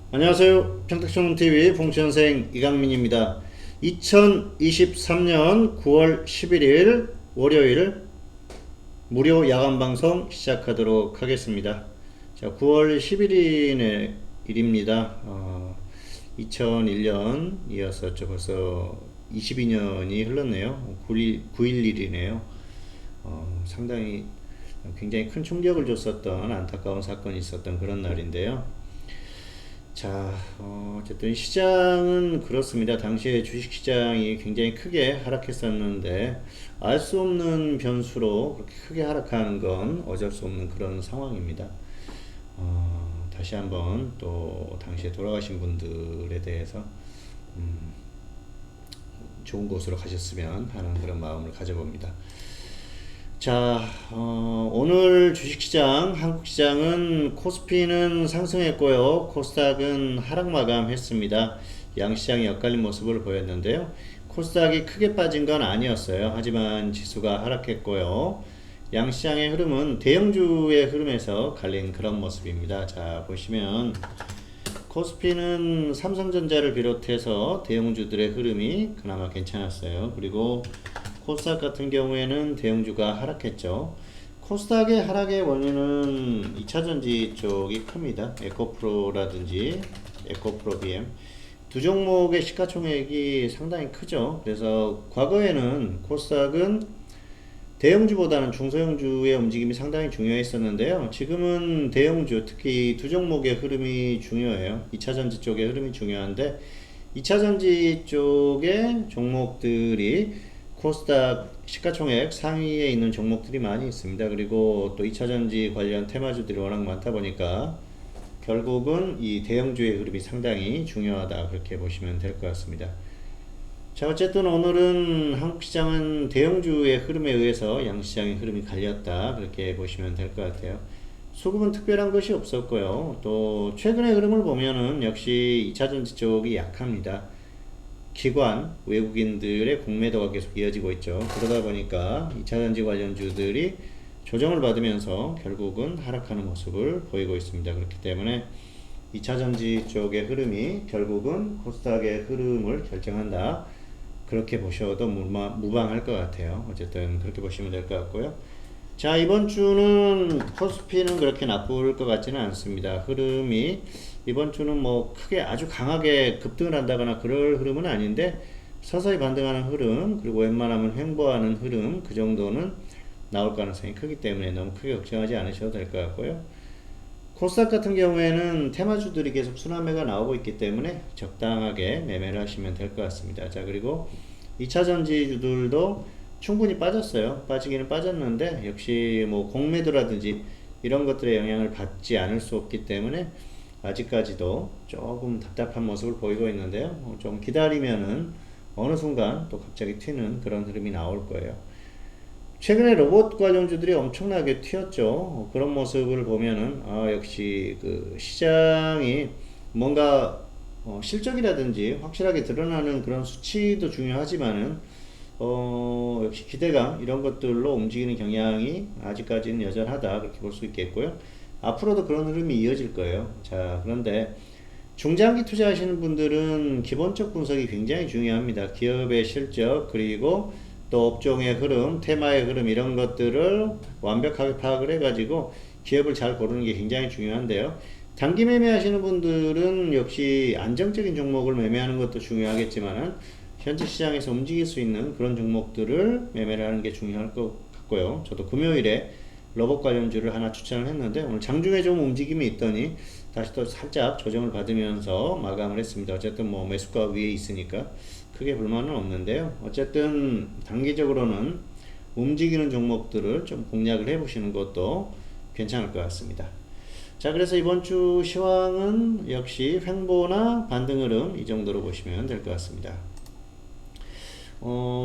안녕하세요. 평택신문TV 봉천생 이강민입니다. 2023년 9월 11일 월요일 무료 야간방송 시작하도록 하겠습니다. 자, 9월 11일의 일입니다. 2001년 이어서 벌써 22년이 흘렀네요. 9.11이네요. 상당히 굉장히 큰 충격을 줬었던 안타까운 사건이 있었던 그런 날인데요. 자, 어쨌든 시장은 그렇습니다. 당시에 주식시장이 굉장히 크게 하락했었는데 알 수 없는 변수로 그렇게 크게 하락하는 건 어쩔 수 없는 그런 상황입니다. 다시 한번 또 당시에 돌아가신 분들에 대해서 좋은 곳으로 가셨으면 하는 그런 마음을 가져봅니다. 자, 오늘 주식시장, 한국시장은 코스피는 상승했고요. 코스닥은 하락 마감했습니다. 양시장이 엇갈린 모습을 보였는데요. 코스닥이 크게 빠진 건 아니었어요. 하지만 지수가 하락했고요. 양시장의 흐름은 대형주의 흐름에서 갈린 그런 모습입니다. 자, 보시면 코스피는 삼성전자를 비롯해서 대형주들의 흐름이 그나마 괜찮았어요. 그리고 코스닥 같은 경우에는 대형주가 하락했죠. 코스닥의 하락의 원인은 2차전지 쪽이 큽니다. 에코프로라든지 에코프로 BM 두 종목의 시가총액이 상당히 크죠. 그래서 과거에는 코스닥은 대형주보다는 중소형주의 움직임이 상당히 중요했었는데요. 지금은 대형주, 특히 두 종목의 흐름이 중요해요. 2차전지 쪽의 흐름이 중요한데 2차전지 쪽의 종목들이 코스닥 시가총액 상위에 있는 종목들이 많이 있습니다. 그리고 또 2차전지 관련 테마주들이 워낙 많다 보니까 결국은 이 대형주의 흐름이 상당히 중요하다, 그렇게 보시면 될 것 같습니다. 자, 어쨌든 오늘은 한국시장은 대형주의 흐름에 의해서 양시장의 흐름이 갈렸다, 그렇게 보시면 될 것 같아요. 수급은 특별한 것이 없었고요. 또 최근의 흐름을 보면은 역시 2차전지 쪽이 약합니다. 기관, 외국인들의 공매도가 계속 이어지고 있죠. 그러다 보니까 2차전지 관련주들이 조정을 받으면서 결국은 하락하는 모습을 보이고 있습니다. 그렇기 때문에 2차전지 쪽의 흐름이 결국은 코스닥의 흐름을 결정한다, 그렇게 보셔도 무방할 것 같아요. 어쨌든 그렇게 보시면 될 것 같고요. 자, 이번 주는 코스피는 그렇게 나쁠 것 같지는 않습니다. 흐름이 이번 주는 뭐 크게 아주 강하게 급등을 한다거나 그럴 흐름은 아닌데 서서히 반등하는 흐름, 그리고 웬만하면 횡보하는 흐름, 그 정도는 나올 가능성이 크기 때문에 너무 크게 걱정하지 않으셔도 될 것 같고요. 코스닥 같은 경우에는 테마주들이 계속 순환매가 나오고 있기 때문에 적당하게 매매를 하시면 될 것 같습니다. 자, 그리고 2차전지주들도 충분히 빠졌어요. 빠지기는 빠졌는데 역시 뭐 공매도라든지 이런 것들의 영향을 받지 않을 수 없기 때문에 아직까지도 조금 답답한 모습을 보이고 있는데요. 좀 기다리면은 어느 순간 또 갑자기 튀는 그런 흐름이 나올 거예요. 최근에 로봇 관련주들이 엄청나게 튀었죠. 그런 모습을 보면은 역시 그 시장이 뭔가 실적이라든지 확실하게 드러나는 그런 수치도 중요하지만은 역시 기대감 이런 것들로 움직이는 경향이 아직까지는 여전하다, 그렇게 볼 수 있겠고요. 앞으로도 그런 흐름이 이어질 거예요. 자, 그런데 중장기 투자하시는 분들은 기본적 분석이 굉장히 중요합니다. 기업의 실적, 그리고 또 업종의 흐름, 테마의 흐름, 이런 것들을 완벽하게 파악을 해가지고 기업을 잘 고르는 게 굉장히 중요한데요. 단기 매매하시는 분들은 역시 안정적인 종목을 매매하는 것도 중요하겠지만은 현재 시장에서 움직일 수 있는 그런 종목들을 매매를 하는 게 중요할 것 같고요. 저도 금요일에 로봇 관련주를 하나 추천을 했는데 오늘 장중에 좀 움직임이 있더니 다시 또 살짝 조정을 받으면서 마감을 했습니다. 어쨌든 뭐 매수가 위에 있으니까 크게 불만은 없는데요. 어쨌든 단기적으로는 움직이는 종목들을 좀 공략을 해보시는 것도 괜찮을 것 같습니다. 자, 그래서 이번 주 시황은 역시 횡보나 반등 흐름, 이 정도로 보시면 될 것 같습니다.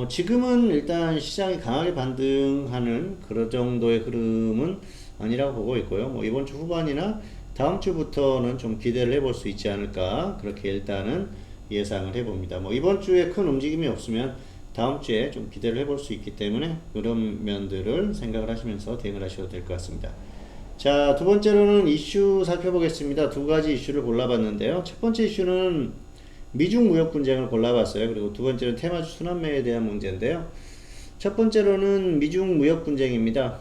지금은 일단 시장이 강하게 반등하는 그런 정도의 흐름은 아니라고 보고 있고요. 뭐 이번 주 후반이나 다음 주부터는 좀 기대를 해볼 수 있지 않을까, 그렇게 일단은 예상을 해봅니다. 뭐 이번 주에 큰 움직임이 없으면 다음 주에 좀 기대를 해볼 수 있기 때문에 그런 면들을 생각을 하시면서 대응을 하셔도 될 것 같습니다. 자, 두 번째로는 이슈 살펴보겠습니다. 두 가지 이슈를 골라봤는데요. 첫 번째 이슈는 미중 무역 분쟁을 골라봤어요. 그리고 두 번째는 테마주 순환매에 대한 문제인데요. 첫 번째로는 미중 무역 분쟁입니다.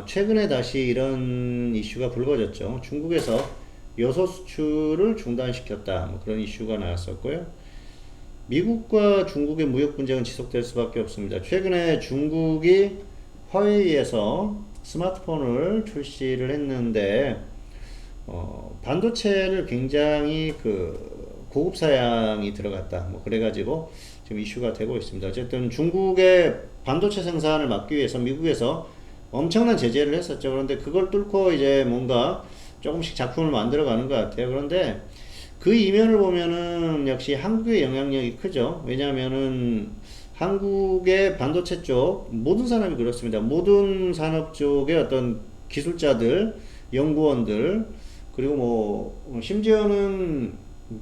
최근에 다시 이런 이슈가 불거졌죠. 중국에서 요소 수출을 중단시켰다. 뭐 그런 이슈가 나왔었고요. 미국과 중국의 무역 분쟁은 지속될 수밖에 없습니다. 최근에 중국이 화웨이에서 스마트폰을 출시를 했는데 반도체를 굉장히 고급 사양이 들어갔다. 뭐 그래가지고 지금 이슈가 되고 있습니다. 어쨌든 중국의 반도체 생산을 막기 위해서 미국에서 엄청난 제재를 했었죠. 그런데 그걸 뚫고 이제 뭔가 조금씩 작품을 만들어 가는 것 같아요. 그런데 그 이면을 보면은 역시 한국의 영향력이 크죠. 왜냐하면은 한국의 반도체 쪽 모든 산업이 그렇습니다. 모든 산업 쪽의 어떤 기술자들, 연구원들, 그리고 뭐 심지어는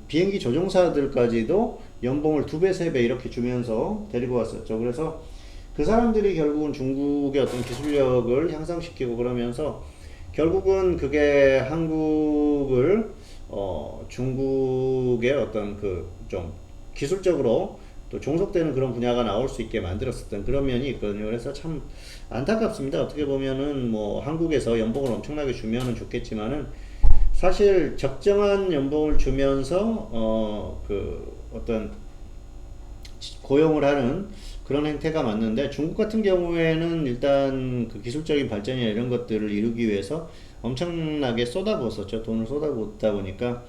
비행기 조종사들까지도 연봉을 2배, 3배 이렇게 주면서 데리고 왔었죠. 그래서 그 사람들이 결국은 중국의 어떤 기술력을 향상시키고 그러면서 결국은 그게 한국을 중국의 어떤 좀 기술적으로 또 종속되는 그런 분야가 나올 수 있게 만들었었던 그런 면이 있거든요. 그래서 참 안타깝습니다. 어떻게 보면은 뭐 한국에서 연봉을 엄청나게 주면은 좋겠지만은 사실 적정한 연봉을 주면서 어떤 고용을 하는 그런 행태가 맞는데 중국 같은 경우에는 일단 그 기술적인 발전이나 이런 것들을 이루기 위해서 엄청나게 쏟아부었었죠. 돈을 쏟아붓다 보니까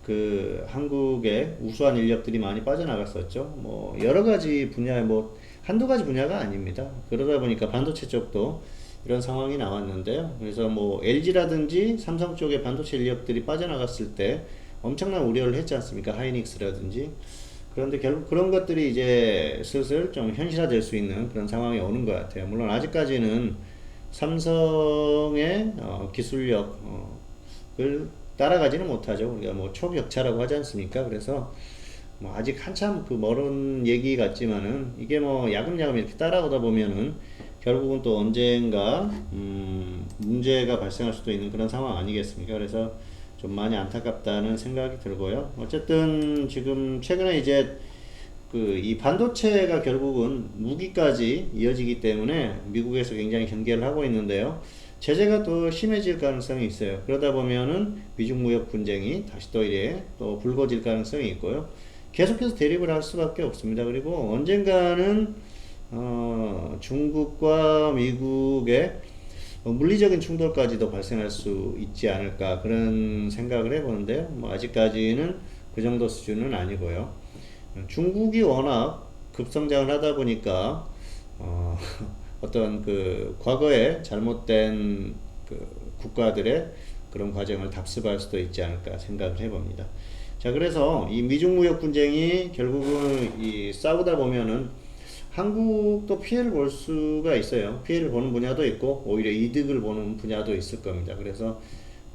그 한국의 우수한 인력들이 많이 빠져나갔었죠. 뭐 여러 가지 분야에 뭐 한두 가지 분야가 아닙니다. 그러다 보니까 반도체 쪽도 이런 상황이 나왔는데요. 그래서 뭐 LG라든지 삼성 쪽의 반도체 인력들이 빠져나갔을 때 엄청난 우려를 했지 않습니까? 하이닉스라든지. 그런데 결국 그런 것들이 이제 슬슬 좀 현실화될 수 있는 그런 상황이 오는 것 같아요. 물론 아직까지는 삼성의 기술력을 따라가지는 못하죠. 우리가 뭐 초격차라고 하지 않습니까? 그래서 뭐 아직 한참 멀은 얘기 같지만은 이게 뭐 야금야금 이렇게 따라오다 보면은 결국은 또 언젠가 문제가 발생할 수도 있는 그런 상황 아니겠습니까? 그래서 좀 많이 안타깝다는 생각이 들고요. 어쨌든 지금 최근에 이제 이 반도체가 결국은 무기까지 이어지기 때문에 미국에서 굉장히 경계를 하고 있는데요. 제재가 더 심해질 가능성이 있어요. 그러다 보면은 미중 무역 분쟁이 다시 또 이래 또 불거질 가능성이 있고요. 계속해서 대립을 할 수밖에 없습니다. 그리고 언젠가는 중국과 미국의 물리적인 충돌까지도 발생할 수 있지 않을까 그런 생각을 해보는데요. 뭐 아직까지는 그 정도 수준은 아니고요. 중국이 워낙 급성장을 하다 보니까 어떤 과거에 잘못된 국가들의 그런 과정을 답습할 수도 있지 않을까 생각을 해봅니다. 자, 그래서 이 미중 무역 분쟁이 결국은 싸우다 보면은 한국도 피해를 볼 수가 있어요. 피해를 보는 분야도 있고 오히려 이득을 보는 분야도 있을 겁니다. 그래서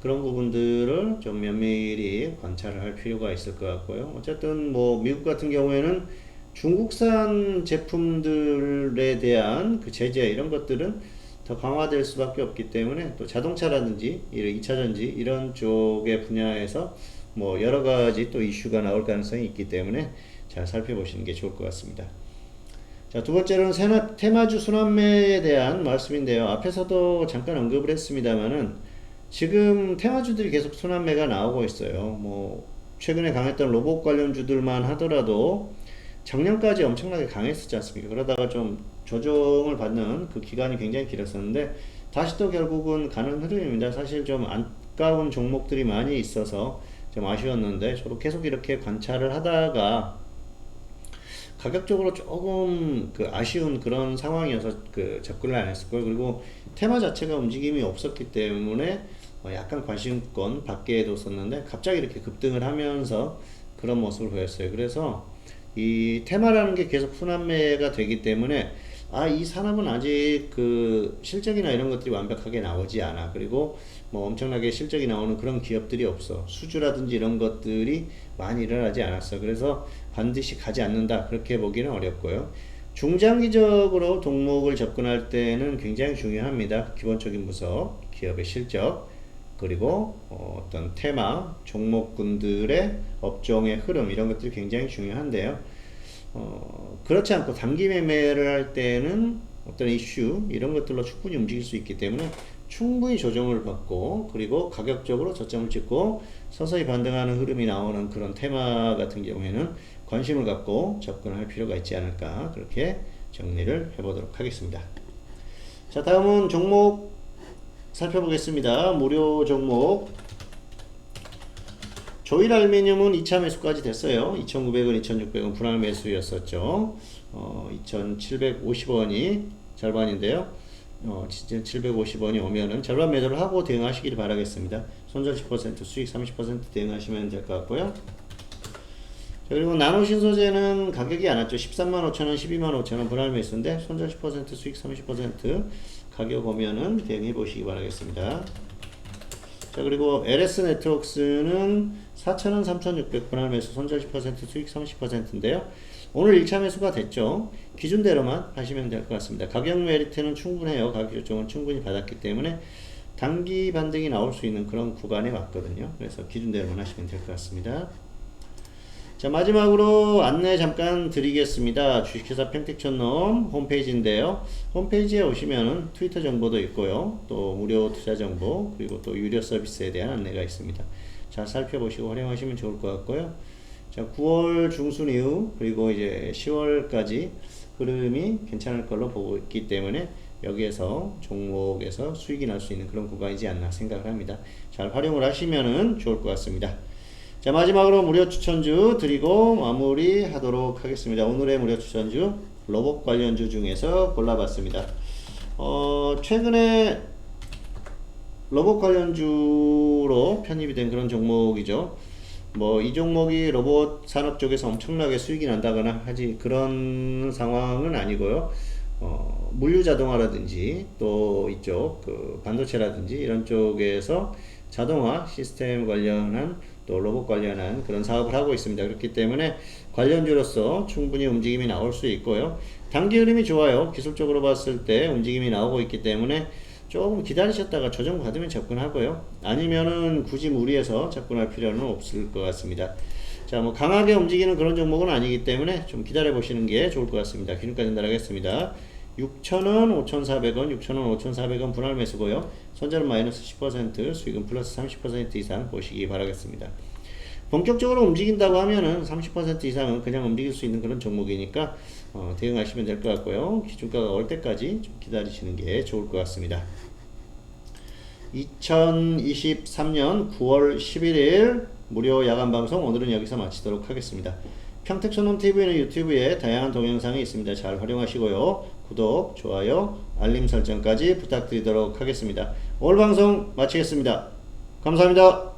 그런 부분들을 좀 면밀히 관찰을 할 필요가 있을 것 같고요. 어쨌든 뭐 미국 같은 경우에는 중국산 제품들에 대한 제재 이런 것들은 더 강화될 수밖에 없기 때문에 또 자동차라든지 2차전지 이런 쪽의 분야에서 뭐 여러 가지 또 이슈가 나올 가능성이 있기 때문에 잘 살펴보시는 게 좋을 것 같습니다. 자, 두 번째로는 테마주 순환매에 대한 말씀인데요. 앞에서도 잠깐 언급을 했습니다만은 지금 테마주들이 계속 순환매가 나오고 있어요. 뭐 최근에 강했던 로봇 관련주들만 하더라도 작년까지 엄청나게 강했었지 않습니까? 그러다가 좀 조정을 받는 그 기간이 굉장히 길었었는데 다시 또 결국은 가는 흐름입니다. 사실 좀 안가운 종목들이 많이 있어서 좀 아쉬웠는데 저도 계속 이렇게 관찰을 하다가 가격적으로 조금 아쉬운 그런 상황이어서 접근을 안 했을 거예요. 그리고 테마 자체가 움직임이 없었기 때문에 약간 관심권 밖에 뒀었는데 갑자기 이렇게 급등을 하면서 그런 모습을 보였어요. 그래서 이 테마라는 게 계속 순환매가 되기 때문에 이 산업은 아직 실적이나 이런 것들이 완벽하게 나오지 않아. 그리고 뭐 엄청나게 실적이 나오는 그런 기업들이 없어. 수주라든지 이런 것들이 많이 일어나지 않았어. 그래서 반드시 가지 않는다. 그렇게 보기는 어렵고요. 중장기적으로 종목을 접근할 때는 굉장히 중요합니다. 기본적인 분석, 기업의 실적, 그리고 어떤 테마, 종목군들의 업종의 흐름 이런 것들이 굉장히 중요한데요. 그렇지 않고 단기 매매를 할 때는 어떤 이슈 이런 것들로 충분히 움직일 수 있기 때문에 충분히 조정을 받고 그리고 가격적으로 저점을 찍고 서서히 반등하는 흐름이 나오는 그런 테마 같은 경우에는 관심을 갖고 접근할 필요가 있지 않을까 그렇게 정리를 해보도록 하겠습니다. 자, 다음은 종목 살펴보겠습니다. 무료 종목 조일알미늄은 2차 매수까지 됐어요. 2,900원, 2,600원 분할 매수였었죠. 2,750원이 절반인데요. 진짜 750원이 오면은 절반 매도를 하고 대응하시길 바라겠습니다. 손절 10%, 수익 30% 대응하시면 될 것 같고요. 자, 그리고 나노신소재는 가격이 안 왔죠. 135,000원, 125,000원 분할 매수인데 손절 10%, 수익 30% 가격 오면은 대응해 보시기 바라겠습니다. 자, 그리고 LS네트웍스는 4,000원, 3,600 분할 매수 손절 10%, 수익 30%인데요. 오늘 1차 매수가 됐죠. 기준대로만 하시면 될 것 같습니다. 가격 메리트는 충분해요. 가격 조정은 충분히 받았기 때문에 단기 반등이 나올 수 있는 그런 구간에 왔거든요. 그래서 기준대로만 하시면 될 것 같습니다. 자, 마지막으로 안내 잠깐 드리겠습니다. 주식회사 평택촌놈 홈페이지인데요. 홈페이지에 오시면은 트위터 정보도 있고요. 또 무료 투자 정보, 그리고 또 유료 서비스에 대한 안내가 있습니다. 잘 살펴보시고 활용하시면 좋을 것 같고요. 자, 9월 중순 이후, 그리고 이제 10월까지 흐름이 괜찮을 걸로 보고 있기 때문에 여기에서 종목에서 수익이 날 수 있는 그런 구간이지 않나 생각을 합니다. 잘 활용을 하시면은 좋을 것 같습니다. 자, 마지막으로 무료 추천주 드리고 마무리 하도록 하겠습니다. 오늘의 무료 추천주 로봇 관련주 중에서 골라봤습니다. 최근에 로봇 관련주로 편입이 된 그런 종목이죠. 뭐 이 종목이 로봇 산업 쪽에서 엄청나게 수익이 난다거나 하지 그런 상황은 아니고요. 물류 자동화라든지 또 이쪽 그 반도체라든지 이런 쪽에서 자동화 시스템 관련한 또 로봇 관련한 그런 사업을 하고 있습니다. 그렇기 때문에 관련주로서 충분히 움직임이 나올 수 있고요. 단기 흐름이 좋아요. 기술적으로 봤을 때 움직임이 나오고 있기 때문에 조금 기다리셨다가 조정 받으면 접근하고요. 아니면은 굳이 무리해서 접근할 필요는 없을 것 같습니다. 자, 뭐 강하게 움직이는 그런 종목은 아니기 때문에 좀 기다려 보시는 게 좋을 것 같습니다. 기준가지 전달하겠습니다. 6,000원, 5,400원, 6,000원, 5,400원 분할 매수고요. 손절은 마이너스 10%, 수익은 플러스 30% 이상 보시기 바라겠습니다. 본격적으로 움직인다고 하면은 30% 이상은 그냥 움직일 수 있는 그런 종목이니까 대응하시면 될 것 같고요. 기준가가 올 때까지 좀 기다리시는 게 좋을 것 같습니다. 2023년 9월 11일 무료 야간 방송 오늘은 여기서 마치도록 하겠습니다. 평택촌놈TV는 유튜브에 다양한 동영상이 있습니다. 잘 활용하시고요. 구독, 좋아요, 알림 설정까지 부탁드리도록 하겠습니다. 오늘 방송 마치겠습니다. 감사합니다.